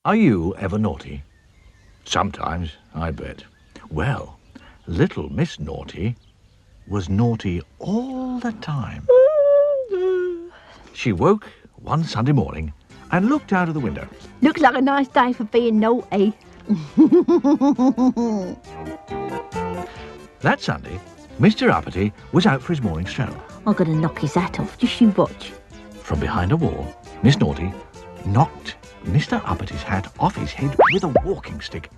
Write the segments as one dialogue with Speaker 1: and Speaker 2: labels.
Speaker 1: Are you ever naughty? Sometimes, I bet. Well, little Miss Naughty was naughty all the time. She woke one Sunday morning and looked out of the window.
Speaker 2: Looks like a nice day for being naughty.
Speaker 1: That Sunday, Mr. Uppity was out for his morning stroll.
Speaker 2: I'm going to knock his hat off. Just you watch.
Speaker 1: From behind a wall, Miss Naughty knocked Mr. Uppity's hat off his head with a walking stick.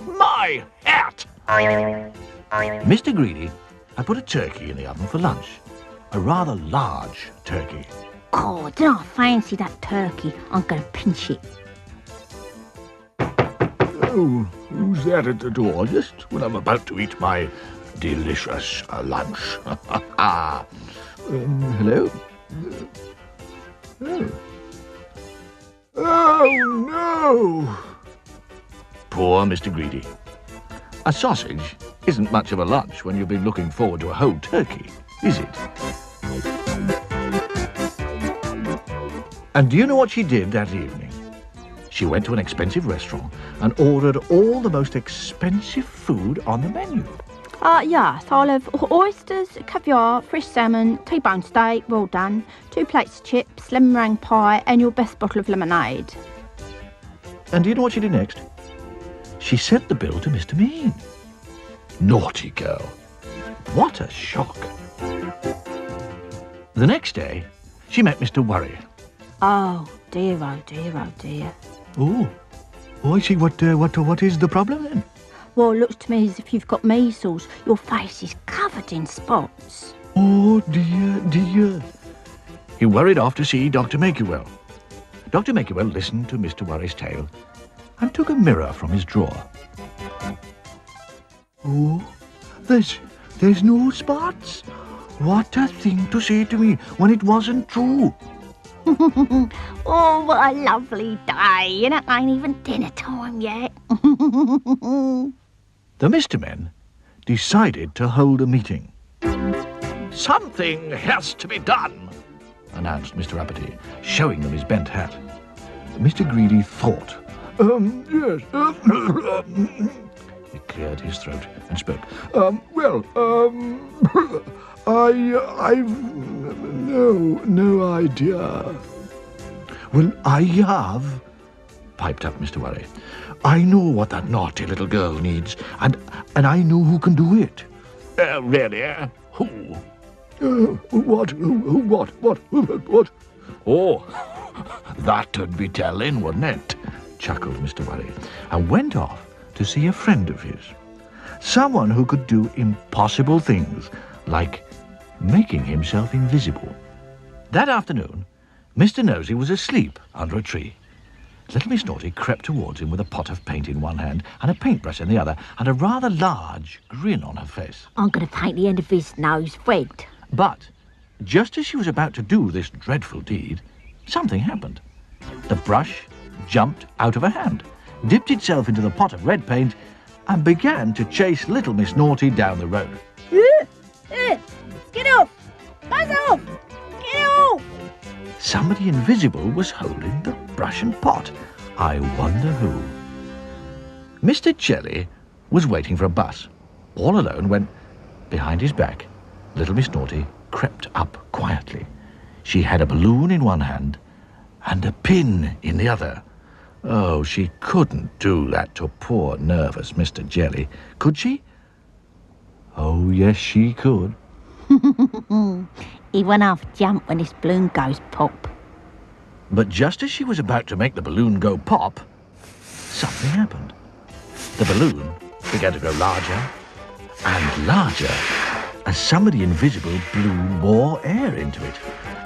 Speaker 1: My hat! Mr. Greedy had put a turkey in the oven for lunch. A rather large turkey.
Speaker 2: Oh, don't I fancy that turkey? I'm going to pinch it.
Speaker 1: Oh, who's that at the door just when I'm about to eat my delicious lunch? Hello? Oh, no! Poor Mr. Greedy. A sausage isn't much of a lunch when you've been looking forward to a whole turkey, is it? And do you know what she did that evening? She went to an expensive restaurant and ordered all the most expensive food on the menu.
Speaker 2: Yes, I'll have oysters, caviar, fresh salmon, T-bone steak, well done, 2 plates of chips, lemon meringue pie, and your best bottle of lemonade.
Speaker 1: And do you know what she did next? She sent the bill to Mr. Mean. Naughty girl. What a shock. The next day, she met Mr. Worry.
Speaker 2: Oh dear, oh dear, oh dear.
Speaker 1: Oh, I see. What is the problem then?
Speaker 2: Well, it looks to me as if you've got measles. Your face is covered in spots.
Speaker 1: Oh, dear. He worried off to see Dr. Makewell. Dr. Makewell listened to Mr. Worry's tale and took a mirror from his drawer. Oh, there's no spots. What a thing to say to me when it wasn't true.
Speaker 2: Oh, what a lovely day, and it ain't even dinner time yet.
Speaker 1: The Mr. Men decided to hold a meeting. Something has to be done, announced Mr. Uppity, showing them his bent hat. Mr. Greedy thought. Yes. He cleared his throat and spoke. I've no idea. Well, I have, piped up Mr. Worry. I know what that naughty little girl needs, and I know who can do it. Really? Who? What? Oh, that'd be telling, wouldn't it? Chuckled Mr. Worry, and went off to see a friend of his. Someone who could do impossible things, like making himself invisible. That afternoon, Mr. Nosy was asleep under a tree. Little Miss Naughty crept towards him with a pot of paint in one hand and a paintbrush in the other, and a rather large grin on her face.
Speaker 2: I'm going to paint the end of his nose red.
Speaker 1: But just as she was about to do this dreadful deed, something happened. The brush jumped out of her hand, dipped itself into the pot of red paint, and began to chase Little Miss Naughty down the road.
Speaker 2: Get off! Buzz off! Get off!
Speaker 1: Somebody invisible was holding the brush and pot. I wonder who. Mr. Jelly was waiting for a bus. All alone when, behind his back, Little Miss Naughty crept up quietly. She had a balloon in one hand and a pin in the other. Oh, she couldn't do that to poor, nervous Mr. Jelly, could she? Oh, yes, she could.
Speaker 2: He went off jump when his balloon goes pop.
Speaker 1: But just as she was about to make the balloon go pop, something happened. The balloon began to grow larger and larger as somebody invisible blew more air into it.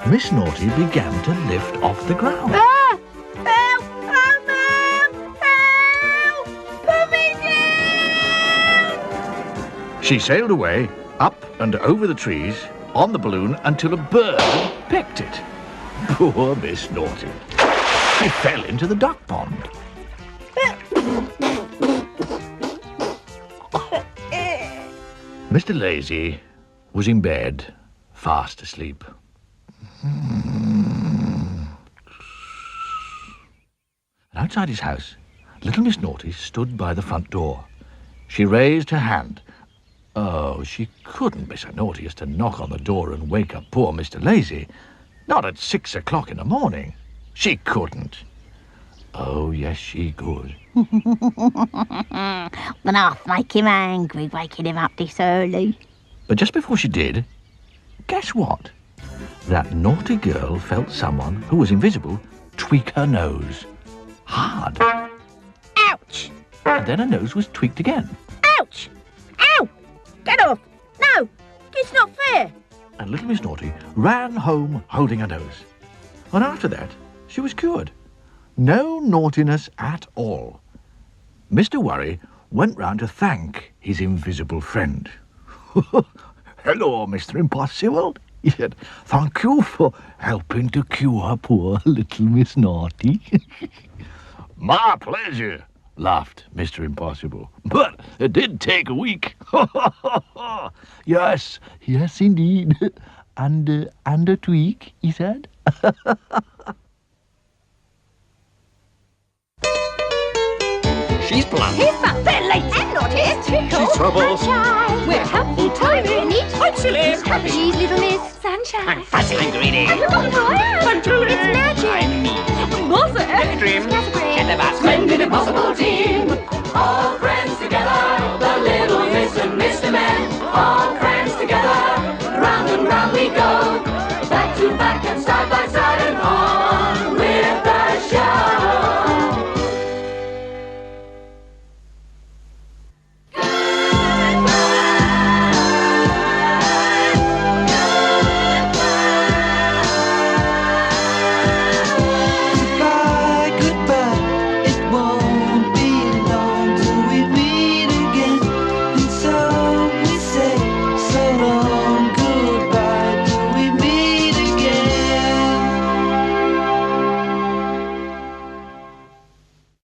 Speaker 1: Miss Naughty began to lift off the ground.
Speaker 2: Ah! Help! Oh, Mum! Help! Put me down!
Speaker 1: She sailed away, up and over the trees, on the balloon, until a bird pecked it. Poor Miss Naughty. She fell into the duck pond. Mr. Lazy was in bed, fast asleep. And outside his house, Little Miss Naughty stood by the front door. She raised her hand. Oh, she couldn't be so naughty as to knock on the door and wake up poor Mr. Lazy. Not at 6 o'clock in the morning. She couldn't. Oh, yes, she could.
Speaker 2: Then I'll make him angry, waking him up this early.
Speaker 1: But just before she did, guess what? That naughty girl felt someone who was invisible tweak her nose. Hard.
Speaker 2: Ouch!
Speaker 1: And then her nose was tweaked again.
Speaker 2: Ouch! Ow! Get off! No! It's not fair!
Speaker 1: And Little Miss Naughty ran home holding her nose. And after that, she was cured. No naughtiness at all. Mr. Worry went round to thank his invisible friend. Hello, Mr. Impossible, he said. Thank you for helping to cure poor Little Miss Naughty. My pleasure, laughed Mr. Impossible. But it did take a week. Yes, indeed. And a tweak, he said.
Speaker 3: She's blunt.
Speaker 4: He's fun. They're late. And naughty.
Speaker 3: She's trouble.
Speaker 4: Sunshine. We're helpful, tiny, neat.
Speaker 3: I'm silly.
Speaker 4: He's happy. She's little Miss Sunshine.
Speaker 3: I'm fuzzy. I'm greedy.
Speaker 4: And look what I am.
Speaker 3: I'm Julie.
Speaker 4: It's magic.
Speaker 3: I'm me.
Speaker 4: Mother.
Speaker 3: Dream.
Speaker 4: Scatterbrain.
Speaker 3: Get the bus.
Speaker 4: Splendid impossible team. All great.